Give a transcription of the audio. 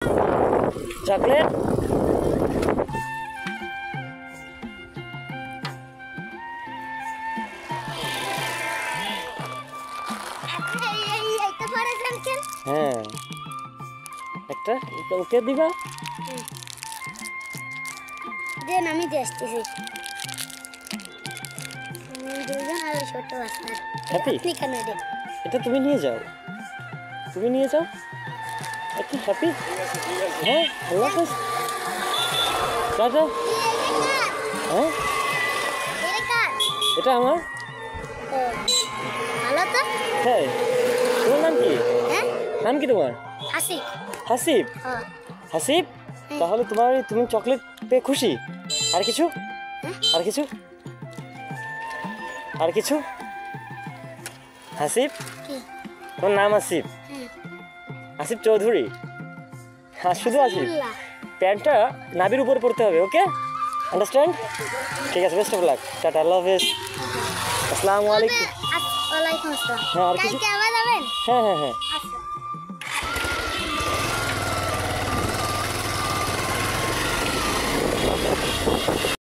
chocolate হ্যাঁ একটা ওকে দিবা দেন আমি দেখতেছি দুজন আর ছোট বাচ্চা হ্যাপি আপনি কেন দেন এটা তুমি নিয়ে যাও একটা হ্যাপি হ্যাঁ আল্লাহ হাফেজ টাটা হ্যাঁ এটা আমার ভালো তো হ্যাঁ তোমার নাম কি হ্যাঁ নাম কি তোমার আসি হাসিব হ্যাঁ হাসিব তাহলে তুমি চকলেট পেয়ে খুশি আর কিছু আর কিছু আর কিছু হাসিব তোমার নাম আসিফ আসিফ চৌধুরী হ্যাঁ শুধু আসিফ প্যান্টটা নাভির উপরে পড়তে হবে ওকে আন্ডারস্ট্যান্ড ঠিক আছে বেস্ট অফ লাক টাটা আল্লাহ হাফেজ আসসালামু আলাইকুম ওয়ালাইকুম আসসালাম হ্যাঁ আর কিছু কালকে আবার যাবেন হ্যাঁ হ্যাঁ হ্যাঁ আচ্ছা